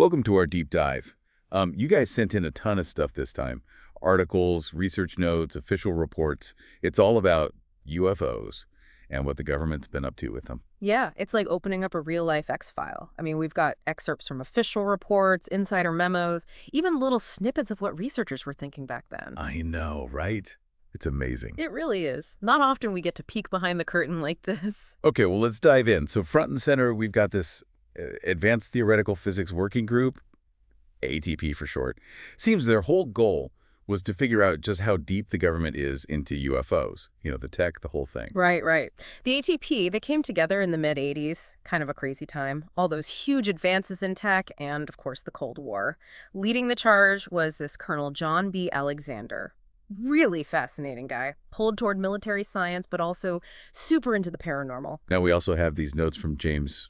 Welcome to our deep dive. You guys sent in a ton of stuff this time. Articles, research notes, official reports. It's all about UFOs and what the government's been up to with them. Yeah, it's like opening up a real-life X-file. I mean, we've got excerpts from official reports, insider memos, even little snippets of what researchers were thinking back then. I know, right? It's amazing. It really is. Not often we get to peek behind the curtain like this. Okay, well, let's dive in. So front and center, we've got this Advanced Theoretical Physics Working Group, ATP for short. Seems their whole goal was to figure out just how deep the government is into UFOs. You know, the tech, the whole thing. Right, right. The ATP, they came together in the mid-'80s, kind of a crazy time. All those huge advances in tech and, of course, the Cold War. Leading the charge was this Colonel John B. Alexander. Really fascinating guy. Pulled toward military science, but also super into the paranormal. Now, we also have these notes from James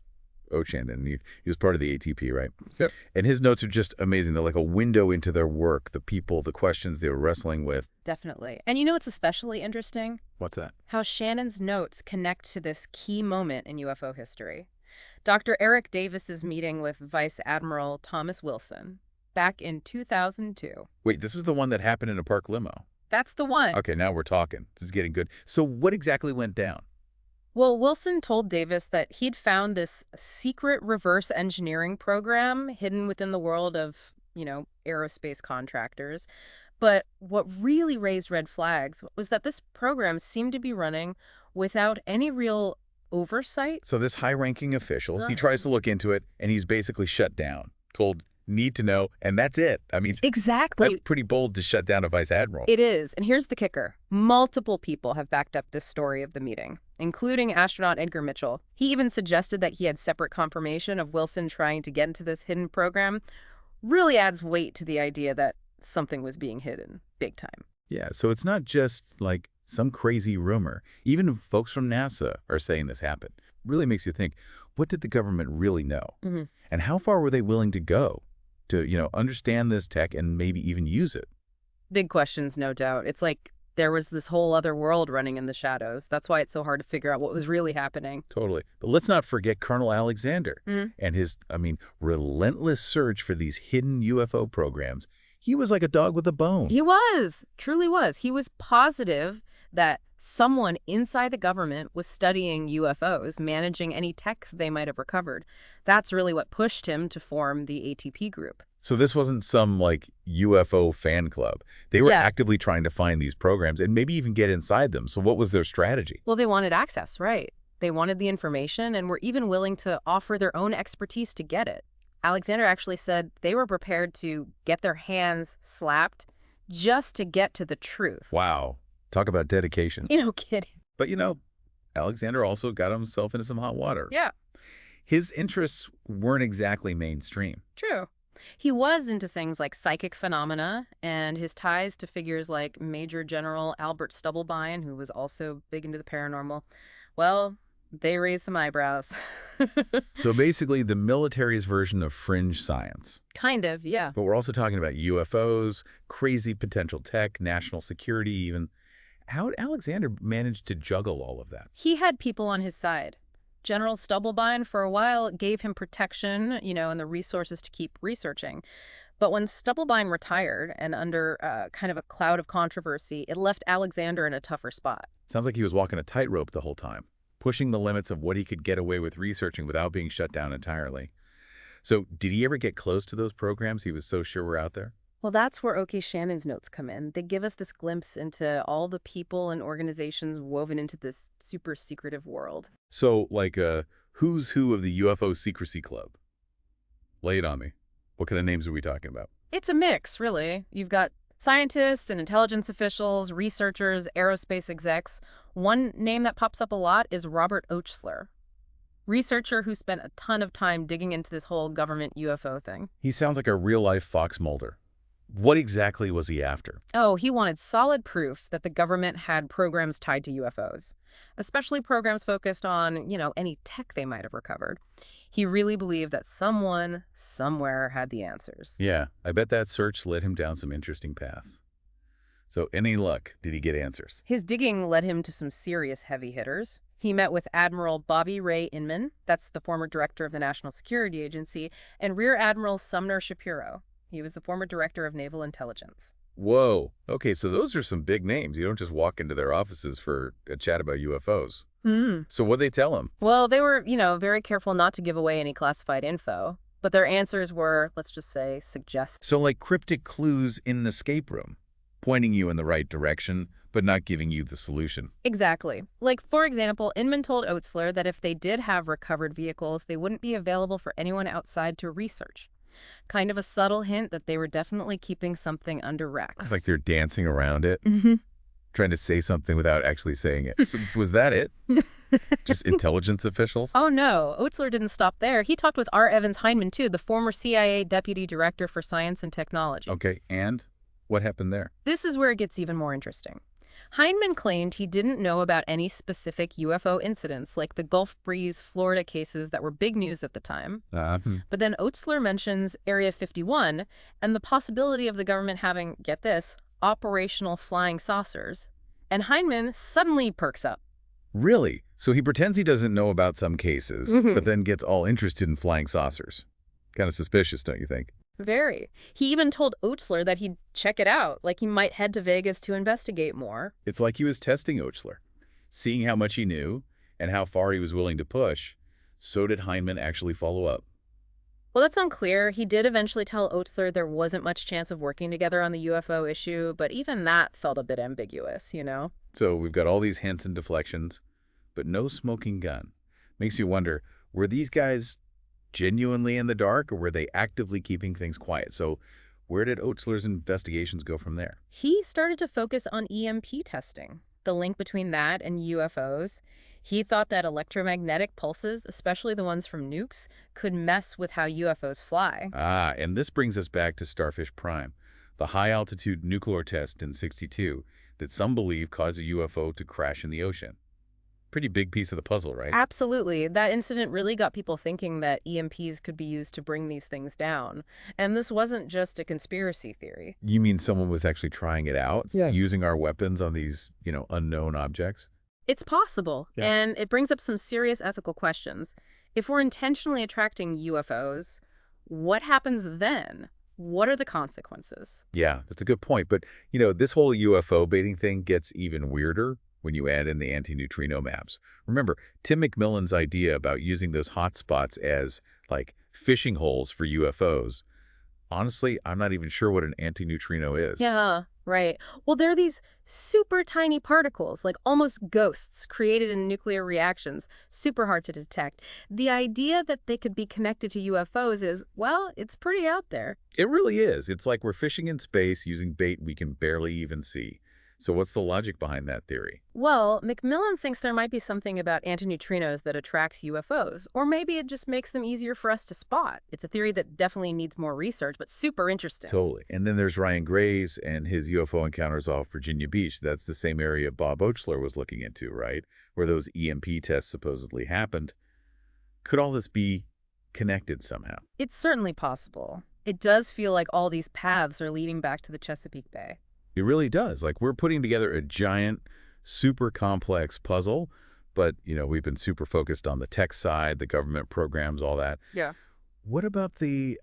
Ochan, and he was part of the ATP, right? Yep. And his notes are just amazing. They're like a window into their work, the people, the questions they were wrestling with. Definitely. And you know what's especially interesting? What's that? How Shannon's notes connect to this key moment in UFO history. Dr. Eric Davis's meeting with Vice Admiral Thomas Wilson back in 2002. Wait, this is the one that happened in a park limo. That's the one. Okay, now we're talking. This is getting good. So what exactly went down? Well, Wilson told Davis that he'd found this secret reverse engineering program hidden within the world of, aerospace contractors. But what really raised red flags was that this program seemed to be running without any real oversight. So this high-ranking official, he tries to look into it, and he's basically shut down. Told, need to know, and that's it. I mean, Exactly. that's pretty bold to shut down a vice admiral. It is. And here's the kicker. Multiple people have backed up this story of the meeting, including astronaut Edgar Mitchell. He even suggested that he had separate confirmation of Wilson trying to get into this hidden program. Really adds weight to the idea that something was being hidden big time. Yeah, so it's not just like some crazy rumor. Even folks from NASA are saying this happened. Really makes you think, what did the government really know? Mm-hmm. And how far were they willing to go to, understand this tech and maybe even use it? Big questions, no doubt. It's like there was this whole other world running in the shadows. That's why it's so hard to figure out what was really happening. Totally. But let's not forget Colonel Alexander and his, relentless search for these hidden UFO programs. He was like a dog with a bone. He was, truly was. He was positive that someone inside the government was studying UFOs, managing any tech they might have recovered. That's really what pushed him to form the ATP group. So this wasn't some, UFO fan club. They were Yeah. actively trying to find these programs and maybe even get inside them. So what was their strategy? Well, they wanted access, right? They wanted the information and were even willing to offer their own expertise to get it. Alexander actually said they were prepared to get their hands slapped just to get to the truth. Wow. Talk about dedication. You know, kidding. But, Alexander also got himself into some hot water. Yeah, His interests weren't exactly mainstream. true. He was into things like psychic phenomena, and his ties to figures like Major General Albert Stubblebine, who was also big into the paranormal, well, they raised some eyebrows. So basically the military's version of fringe science. Kind of, yeah. But we're also talking about UFOs, crazy potential tech, national security even. How did Alexander manage to juggle all of that? He had people on his side. General Stubblebine, for a while, gave him protection, and the resources to keep researching. But when Stubblebine retired, and under kind of a cloud of controversy, it left Alexander in a tougher spot. Sounds like he was walking a tightrope the whole time, pushing the limits of what he could get away with researching without being shut down entirely. So did he ever get close to those programs he was so sure were out there? Well, that's where OK Shannon's notes come in. They give us this glimpse into all the people and organizations woven into this super secretive world. So, like a who's who of the UFO secrecy club. Lay it on me. What kind of names are we talking about? It's a mix, really. You've got scientists and intelligence officials, researchers, aerospace execs. One name that pops up a lot is Robert Ochsler, researcher who spent a ton of time digging into this whole government UFO thing. He sounds like a real-life Fox Mulder. What exactly was he after? Oh, he wanted solid proof that the government had programs tied to UFOs, especially programs focused on, any tech they might have recovered. He really believed that someone, somewhere, had the answers. Yeah, I bet that search led him down some interesting paths. So any luck, did he get answers? His digging led him to some serious heavy hitters. He met with Admiral Bobby Ray Inman, that's the former director of the National Security Agency, and Rear Admiral Sumner Shapiro. He was the former director of Naval Intelligence. Whoa. Okay, so those are some big names. You don't just walk into their offices for a chat about UFOs. Hmm. So what'd they tell him? Well, they were, very careful not to give away any classified info, but their answers were, let's just say, suggestive. So like cryptic clues in an escape room, pointing you in the right direction, but not giving you the solution. Exactly. Like, for example, Inman told Oatsler that if they did have recovered vehicles, they wouldn't be available for anyone outside to research. Kind of a subtle hint that they were definitely keeping something under It's wraps. like they're dancing around it, Hmm. trying to say something without actually saying it. So was that it? Just intelligence officials? Oh no, Oatsler didn't stop there. He talked with R. Evans Heinemann, too, the former CIA Deputy Director for Science and Technology. Okay, and what happened there? This is where it gets even more interesting. Heinemann claimed he didn't know about any specific UFO incidents, like the Gulf Breeze, Florida cases that were big news at the time. But then Oatsler mentions Area 51 and the possibility of the government having, get this, operational flying saucers. And Heinemann suddenly perks up. Really? So he pretends he doesn't know about some cases, Mhm. but then gets all interested in flying saucers. Kind of suspicious, don't you think? Very. He even told Oatsler that he'd check it out, like he might head to Vegas to investigate more. It's like he was testing Oatsler, seeing how much he knew and how far he was willing to push. So did Heinemann actually follow up? Well, that's unclear. He did eventually tell Oatsler there wasn't much chance of working together on the UFO issue, but even that felt a bit ambiguous. So we've got all these hints and deflections, but no smoking gun. Makes you wonder, were these guys genuinely in the dark, or were they actively keeping things quiet? So where did Oatsler's investigations go from there? He started to focus on EMP testing, the link between that and UFOs. He thought that electromagnetic pulses, especially the ones from nukes, could mess with how UFOs fly. Ah, and this brings us back to Starfish Prime, the high-altitude nuclear test in '62 that some believe caused a UFO to crash in the ocean. Pretty big piece of the puzzle, right? Absolutely. That incident really got people thinking that EMPs could be used to bring these things down. And this wasn't just a conspiracy theory. You mean someone was actually trying it out, Yeah. using our weapons on these, unknown objects? It's possible, Yeah. and it brings up some serious ethical questions. If we're intentionally attracting UFOs, what happens then? What are the consequences? Yeah, that's a good point. But, this whole UFO baiting thing gets even weirder when you add in the anti-neutrino maps. Remember, Tim McMillan's idea about using those hotspots as, like, fishing holes for UFOs. Honestly, I'm not even sure what an anti-neutrino is. Yeah, right. Well, they're these super tiny particles, like almost ghosts, created in nuclear reactions, super hard to detect. The idea that they could be connected to UFOs is, well, it's pretty out there. It really is. It's like we're fishing in space using bait we can barely even see. So what's the logic behind that theory? Well, McMillan thinks there might be something about antineutrinos that attracts UFOs, or maybe it just makes them easier for us to spot. It's a theory that definitely needs more research, but super interesting. Totally. And then there's Ryan Graves and his UFO encounters off Virginia Beach. That's the same area Bob Oatsler was looking into, right? Where those EMP tests supposedly happened. Could all this be connected somehow? It's certainly possible. It does feel like all these paths are leading back to the Chesapeake Bay. It really does. Like, we're putting together a giant, super complex puzzle, but, we've been super focused on the tech side, the government programs, all that. Yeah. What about the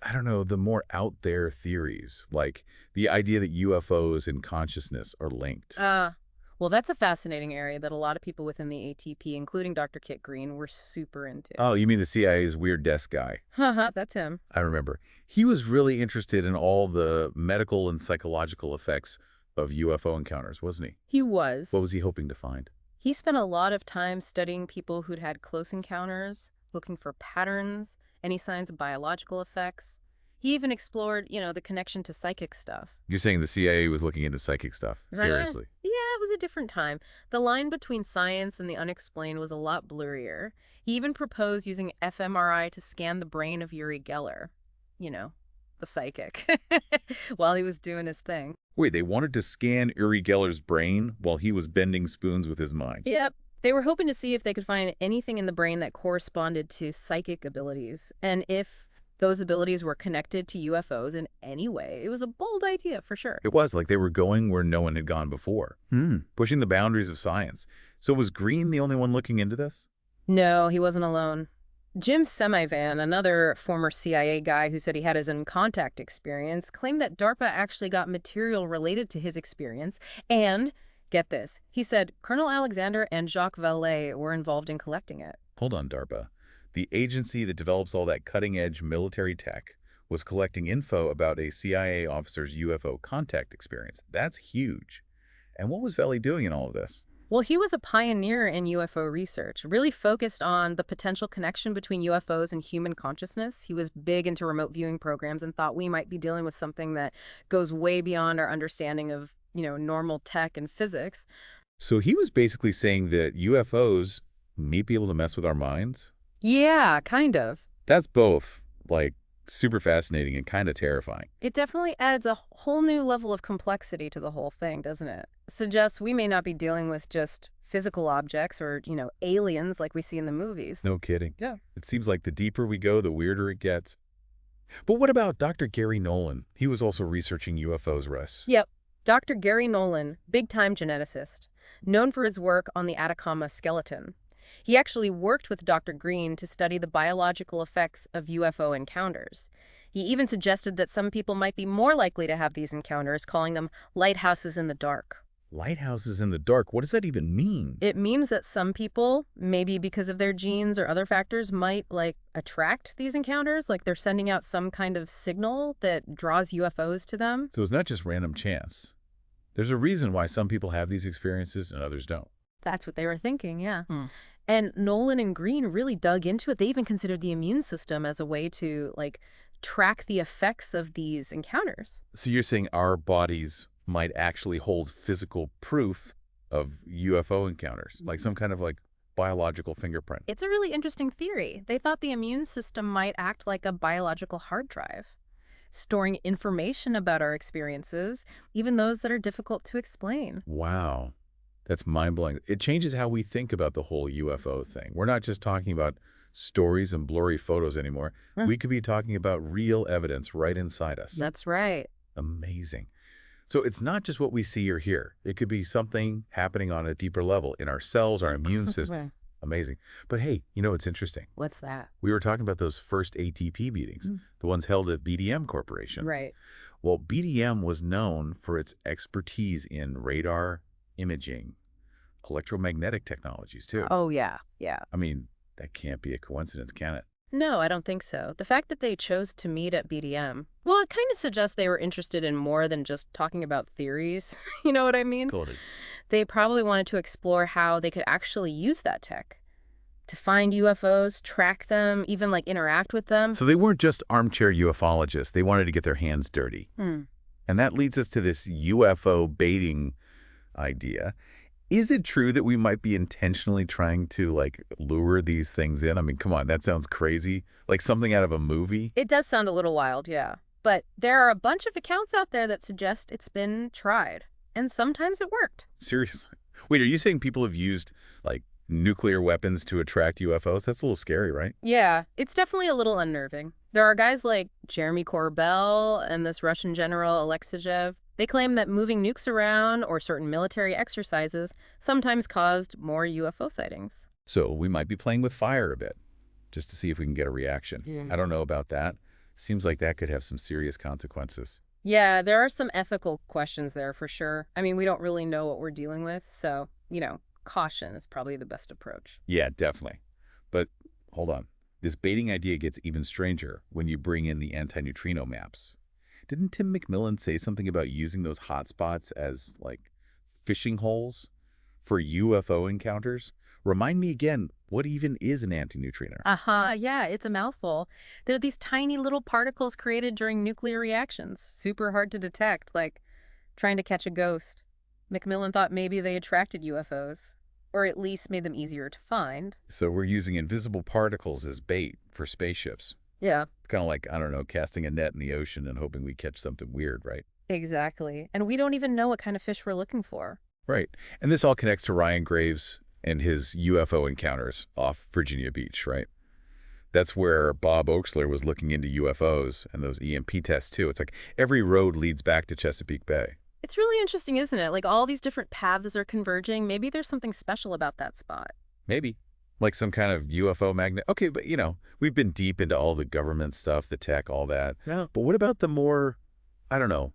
more out there theories, like the idea that UFOs and consciousness are linked? Well, that's a fascinating area that a lot of people within the ATP, including Dr. Kit Green, were super into. Oh, you mean the CIA's weird desk guy? Haha, that's him. I remember. He was really interested in all the medical and psychological effects of UFO encounters, wasn't he? He was. What was he hoping to find? He spent a lot of time studying people who'd had close encounters, looking for patterns, any signs of biological effects. He even explored, the connection to psychic stuff. You're saying the CIA was looking into psychic stuff? Seriously? Yeah, it was a different time. The line between science and the unexplained was a lot blurrier. He even proposed using fMRI to scan the brain of Uri Geller. The psychic, while he was doing his thing. Wait, they wanted to scan Uri Geller's brain while he was bending spoons with his mind? Yep. They were hoping to see if they could find anything in the brain that corresponded to psychic abilities, and if those abilities were connected to UFOs in any way. It was a bold idea, for sure. It was like they were going where no one had gone before, pushing the boundaries of science. So was Green the only one looking into this? No, he wasn't alone. Jim Semivan, another former CIA guy who said he had his own contact experience, claimed that DARPA actually got material related to his experience. And, get this, he said Colonel Alexander and Jacques Vallée were involved in collecting it. Hold on, DARPA. The agency that develops all that cutting-edge military tech was collecting info about a CIA officer's UFO contact experience. That's huge. And what was Vallée doing in all of this? Well, he was a pioneer in UFO research, really focused on the potential connection between UFOs and human consciousness. He was big into remote viewing programs and thought we might be dealing with something that goes way beyond our understanding of, normal tech and physics. So he was basically saying that UFOs may be able to mess with our minds? Yeah, kind of. That's both, like, super fascinating and kind of terrifying. It definitely adds a whole new level of complexity to the whole thing, doesn't it? Suggests we may not be dealing with just physical objects or, aliens like we see in the movies. No kidding. Yeah. It seems like the deeper we go, the weirder it gets. But what about Dr. Gary Nolan? He was also researching UFOs, Russ. Yep. Dr. Gary Nolan, big-time geneticist, known for his work on the Atacama skeleton. He actually worked with Dr. Green to study the biological effects of UFO encounters. He even suggested that some people might be more likely to have these encounters, calling them lighthouses in the dark. Lighthouses in the dark? What does that even mean? It means that some people, maybe because of their genes or other factors, might, attract these encounters. Like they're sending out some kind of signal that draws UFOs to them. So it's not just random chance. There's a reason why some people have these experiences and others don't. That's what they were thinking, yeah. And Nolan and Green really dug into it. They even considered the immune system as a way to, track the effects of these encounters. So you're saying our bodies might actually hold physical proof of UFO encounters, like some kind of, biological fingerprint. It's a really interesting theory. They thought the immune system might act like a biological hard drive, storing information about our experiences, even those that are difficult to explain. Wow. That's mind-blowing. It changes how we think about the whole UFO thing. We're not just talking about stories and blurry photos anymore. We could be talking about real evidence right inside us. That's right. Amazing. So it's not just what we see or hear. It could be something happening on a deeper level in our cells, our immune system. Amazing. But hey, what's interesting? What's that? We were talking about those first ATP meetings, the ones held at BDM Corporation. Right. Well, BDM was known for its expertise in radar imaging, electromagnetic technologies, too. Oh, yeah. Yeah. I mean, that can't be a coincidence, can it? No, I don't think so. The fact that they chose to meet at BDM, well, it kind of suggests they were interested in more than just talking about theories. You know what I mean? Totally. They probably wanted to explore how they could actually use that tech to find UFOs, track them, even interact with them. So they weren't just armchair ufologists. They wanted to get their hands dirty. Hmm. And that leads us to this UFO baiting idea. Is it true that we might be intentionally trying to, lure these things in? I mean, come on, that sounds crazy. Like something out of a movie? It does sound a little wild, yeah. But there are a bunch of accounts out there that suggest it's been tried. And sometimes it worked. Seriously? Wait, are you saying people have used, nuclear weapons to attract UFOs? That's a little scary, right? Yeah, it's definitely a little unnerving. There are guys like Jeremy Corbell and this Russian general Alexeyev. They claim that moving nukes around or certain military exercises sometimes caused more UFO sightings. So we might be playing with fire a bit, just to see if we can get a reaction. Yeah. I don't know about that. Seems like that could have some serious consequences. Yeah, there are some ethical questions there for sure. I mean, we don't really know what we're dealing with, so, caution is probably the best approach. Yeah, definitely. But hold on. This baiting idea gets even stranger when you bring in the anti-neutrino maps. Didn't Tim McMillan say something about using those hotspots as, fishing holes for UFO encounters? Remind me again, what even is an anti-neutrino? Yeah, it's a mouthful. They're these tiny little particles created during nuclear reactions. Super hard to detect, like trying to catch a ghost. McMillan thought maybe they attracted UFOs, or at least made them easier to find. So we're using invisible particles as bait for spaceships. Yeah. It's kind of like, I don't know, casting a net in the ocean and hoping we catch something weird, right? Exactly. And we don't even know what kind of fish we're looking for. Right. And this all connects to Ryan Graves and his UFO encounters off Virginia Beach, right? That's where Bob Oaksler was looking into UFOs and those EMP tests, too. It's like every road leads back to Chesapeake Bay. It's really interesting, isn't it? Like all these different paths are converging. Maybe there's something special about that spot. Maybe. Like some kind of UFO magnet. Okay, but we've been deep into all the government stuff, the tech, all that. Yeah. But what about the more, I don't know,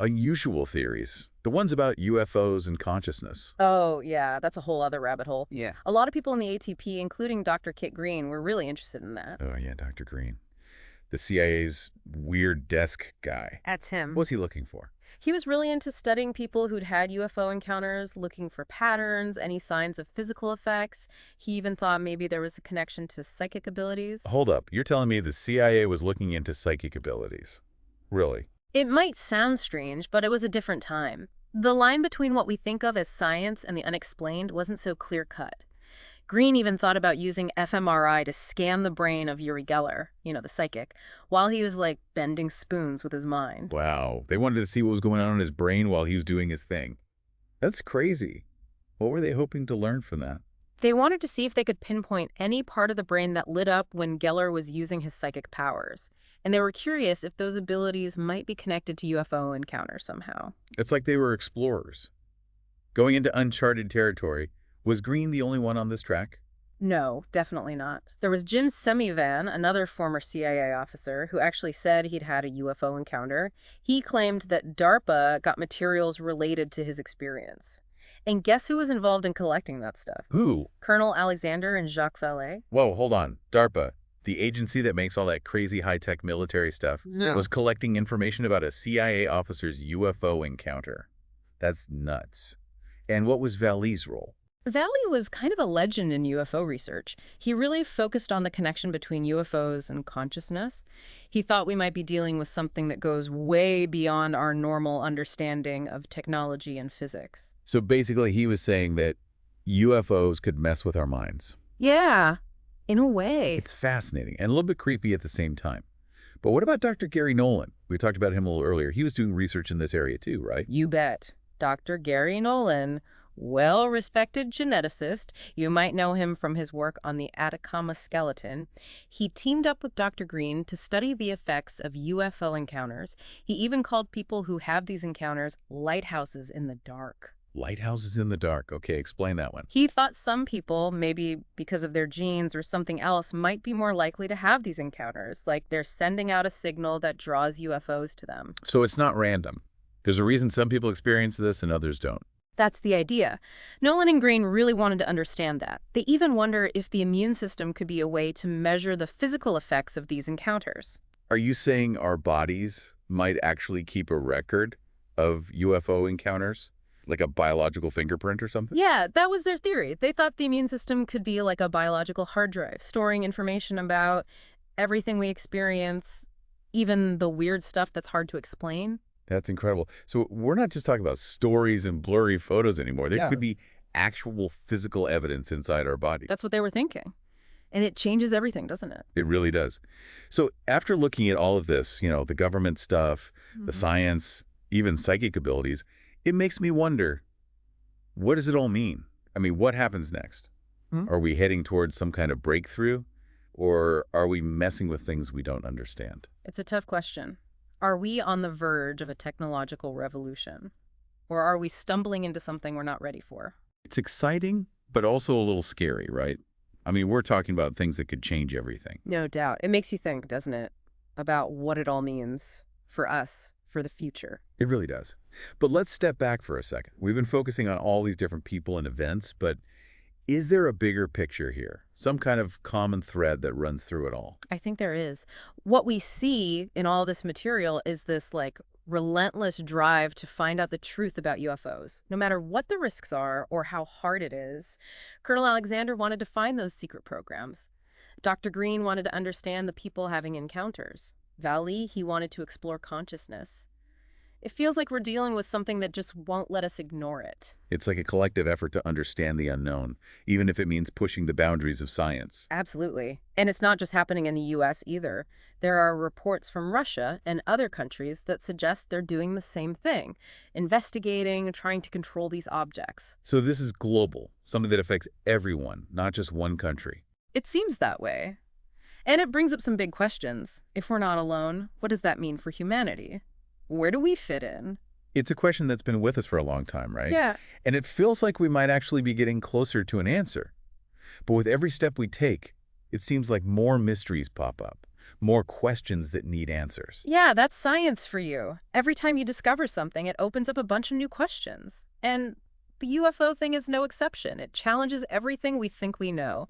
unusual theories? The ones about UFOs and consciousness. Oh, yeah, that's a whole other rabbit hole. Yeah. A lot of people in the ATP, including Dr. Kit Green, were really interested in that. Oh, yeah, Dr. Green. The CIA's weird desk guy. That's him. What's he looking for? He was really into studying people who'd had UFO encounters, looking for patterns, any signs of physical effects. He even thought maybe there was a connection to psychic abilities. Hold up. You're telling me the CIA was looking into psychic abilities? Really? It might sound strange, but it was a different time. The line between what we think of as science and the unexplained wasn't so clear-cut. Green even thought about using fMRI to scan the brain of Uri Geller, the psychic, while he was like bending spoons with his mind. Wow. They wanted to see what was going on in his brain while he was doing his thing. That's crazy. What were they hoping to learn from that? They wanted to see if they could pinpoint any part of the brain that lit up when Geller was using his psychic powers. And they were curious if those abilities might be connected to UFO encounters somehow. It's like they were explorers. Going into uncharted territory. Was Green the only one on this track? No, definitely not. There was Jim Semivan, another former CIA officer, who actually said he'd had a UFO encounter. He claimed that DARPA got materials related to his experience. And guess who was involved in collecting that stuff? Who? Colonel Alexander and Jacques Vallée. Whoa, hold on. DARPA, the agency that makes all that crazy high-tech military stuff, was collecting information about a CIA officer's UFO encounter. That's nuts. And what was Vallée's role? Vallée was kind of a legend in UFO research. He really focused on the connection between UFOs and consciousness. He thought we might be dealing with something that goes way beyond our normal understanding of technology and physics. So basically he was saying that UFOs could mess with our minds. Yeah, in a way. It's fascinating and a little bit creepy at the same time. But what about Dr. Gary Nolan? We talked about him a little earlier. He was doing research in this area too, right? You bet. Dr. Gary Nolan, well-respected geneticist. You might know him from his work on the Atacama skeleton. He teamed up with Dr. Green to study the effects of UFO encounters. He even called people who have these encounters lighthouses in the dark. Lighthouses in the dark. Okay, explain that one. He thought some people, maybe because of their genes or something else, might be more likely to have these encounters, like they're sending out a signal that draws UFOs to them. So it's not random. There's a reason some people experience this and others don't. That's the idea. Nolan and Green really wanted to understand that. They even wonder if the immune system could be a way to measure the physical effects of these encounters. Are you saying our bodies might actually keep a record of UFO encounters? Like a biological fingerprint or something? Yeah, that was their theory. They thought the immune system could be like a biological hard drive, storing information about everything we experience, even the weird stuff that's hard to explain. That's incredible. So we're not just talking about stories and blurry photos anymore. There could be actual physical evidence inside our body. That's what they were thinking. And it changes everything, doesn't it? It really does. So after looking at all of this, the government stuff, the science, even psychic abilities, it makes me wonder, what does it all mean? I mean, what happens next? Are we heading towards some kind of breakthrough? Or are we messing with things we don't understand? It's a tough question. Are we on the verge of a technological revolution? Or are we stumbling into something we're not ready for? It's exciting, but also a little scary, right? I mean, we're talking about things that could change everything. No doubt. It makes you think, doesn't it, about what it all means for us, for the future. It really does. But let's step back for a second. We've been focusing on all these different people and events, but is there a bigger picture here? Some kind of common thread that runs through it all? I think there is. What we see in all this material is this, relentless drive to find out the truth about UFOs, no matter what the risks are or how hard it is. Colonel Alexander wanted to find those secret programs. Dr. Green wanted to understand the people having encounters. Vallée, he wanted to explore consciousness. It feels like we're dealing with something that just won't let us ignore it. It's like a collective effort to understand the unknown, even if it means pushing the boundaries of science. Absolutely. And it's not just happening in the U.S. either. There are reports from Russia and other countries that suggest they're doing the same thing, investigating, trying to control these objects. So this is global, something that affects everyone, not just one country. It seems that way. And it brings up some big questions. If we're not alone, what does that mean for humanity? Where do we fit in? It's a question that's been with us for a long time, right? Yeah. And it feels like we might actually be getting closer to an answer. But with every step we take, it seems like more mysteries pop up, more questions that need answers. Yeah, that's science for you. Every time you discover something, it opens up a bunch of new questions. And the UFO thing is no exception. It challenges everything we think we know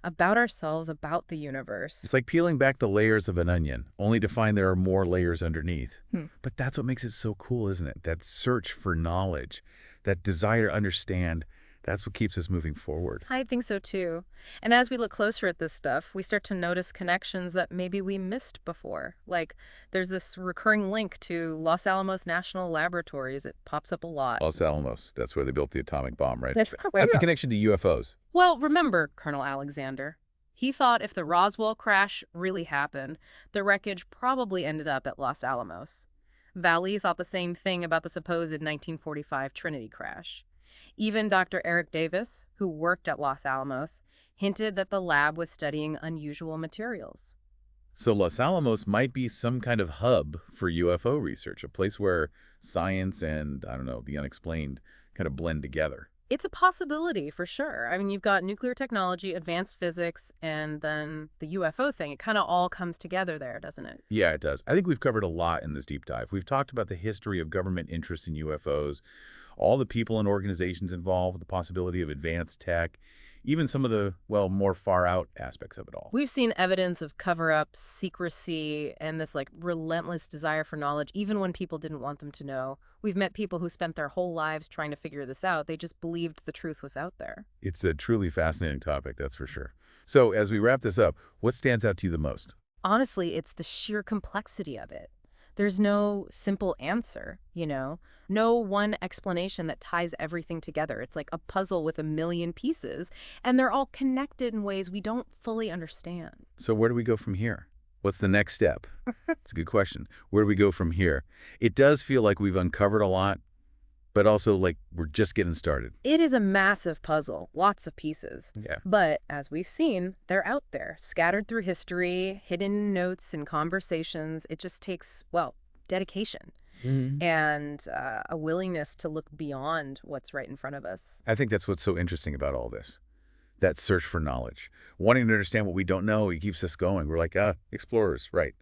about ourselves, about the universe. It's like peeling back the layers of an onion, only to find there are more layers underneath. Hmm. But that's what makes it so cool, isn't it? That search for knowledge, that desire to understand, that's what keeps us moving forward. I think so too. And as we look closer at this stuff, we start to notice connections that maybe we missed before. Like there's this recurring link to Los Alamos National Laboratories. It pops up a lot. Los Alamos, that's where they built the atomic bomb, right? That's That's the connection to UFOs. Well, remember Colonel Alexander. He thought if the Roswell crash really happened, the wreckage probably ended up at Los Alamos. Valley thought the same thing about the supposed 1945 Trinity crash. Even Dr. Eric Davis, who worked at Los Alamos, hinted that the lab was studying unusual materials. So Los Alamos might be some kind of hub for UFO research, a place where science and, I don't know, the unexplained kind of blend together. It's a possibility for sure. I mean, you've got nuclear technology, advanced physics, and then the UFO thing. It kind of all comes together there, doesn't it? Yeah, it does. I think we've covered a lot in this deep dive. We've talked about the history of government interest in UFOs, all the people and organizations involved, the possibility of advanced tech, even some of the, well, more far-out aspects of it all. We've seen evidence of cover-up, secrecy, and this like relentless desire for knowledge, even when people didn't want them to know. We've met people who spent their whole lives trying to figure this out. They just believed the truth was out there. It's a truly fascinating topic, that's for sure. So as we wrap this up, what stands out to you the most? Honestly, it's the sheer complexity of it. There's no simple answer, no one explanation that ties everything together. It's like a puzzle with a million pieces, and they're all connected in ways we don't fully understand. So where do we go from here? What's the next step? It's a good question. Where do we go from here? It does feel like we've uncovered a lot, but also like we're just getting started. It is a massive puzzle, lots of pieces. Yeah. But as we've seen, they're out there, scattered through history, hidden in notes and conversations. It just takes, well, dedication and a willingness to look beyond what's right in front of us. I think that's what's so interesting about all this. That search for knowledge. Wanting to understand what we don't know, it keeps us going. We're like, explorers, right.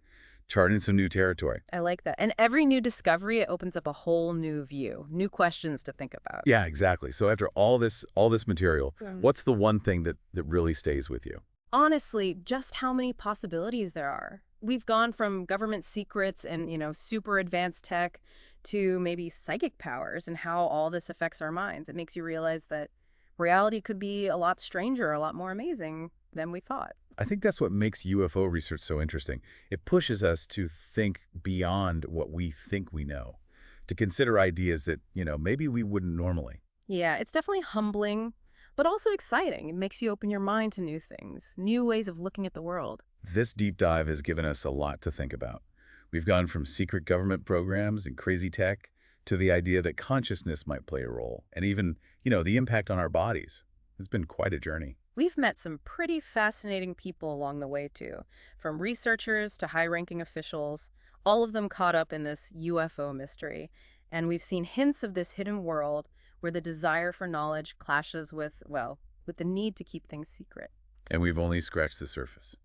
Charting some new territory. I like that. And every new discovery, it opens up a whole new view, new questions to think about. Yeah, exactly. So after all this material, what's the one thing that really stays with you? Honestly, just how many possibilities there are. We've gone from government secrets and, super advanced tech to maybe psychic powers and how all this affects our minds. It makes you realize that reality could be a lot stranger, a lot more amazing than we thought. I think that's what makes UFO research so interesting. It pushes us to think beyond what we think we know, to consider ideas that, maybe we wouldn't normally. Yeah, it's definitely humbling, but also exciting. It makes you open your mind to new things, new ways of looking at the world. This deep dive has given us a lot to think about. We've gone from secret government programs and crazy tech to the idea that consciousness might play a role, and even, the impact on our bodies. It's been quite a journey. We've met some pretty fascinating people along the way, too, from researchers to high-ranking officials, all of them caught up in this UFO mystery. And we've seen hints of this hidden world where the desire for knowledge clashes with the need to keep things secret. And we've only scratched the surface.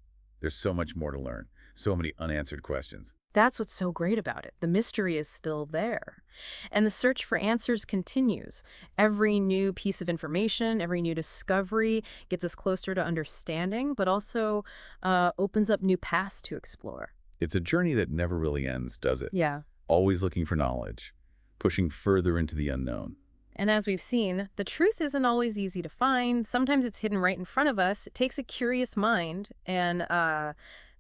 There's so much more to learn, so many unanswered questions. That's what's so great about it. The mystery is still there. And the search for answers continues. Every new piece of information, every new discovery gets us closer to understanding, but also opens up new paths to explore. It's a journey that never really ends, does it? Yeah. Always looking for knowledge, pushing further into the unknown. And as we've seen, the truth isn't always easy to find. Sometimes it's hidden right in front of us. It takes a curious mind and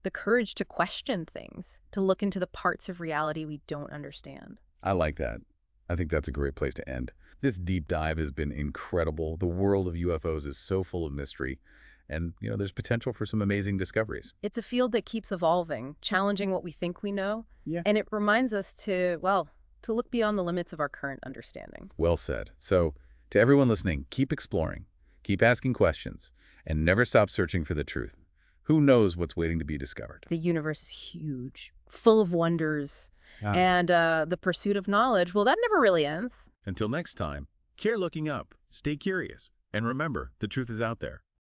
the courage to question things, to look into the parts of reality we don't understand. I like that. I think that's a great place to end. This deep dive has been incredible. The world of UFOs is so full of mystery. And, there's potential for some amazing discoveries. It's a field that keeps evolving, challenging what we think we know. Yeah. And it reminds us to look beyond the limits of our current understanding. Well said. So, to everyone listening, keep exploring, keep asking questions, and never stop searching for the truth. Who knows what's waiting to be discovered? The universe is huge, full of wonders, Yeah. and the pursuit of knowledge, well, that never really ends. Until next time, care looking up, stay curious, and remember, the truth is out there.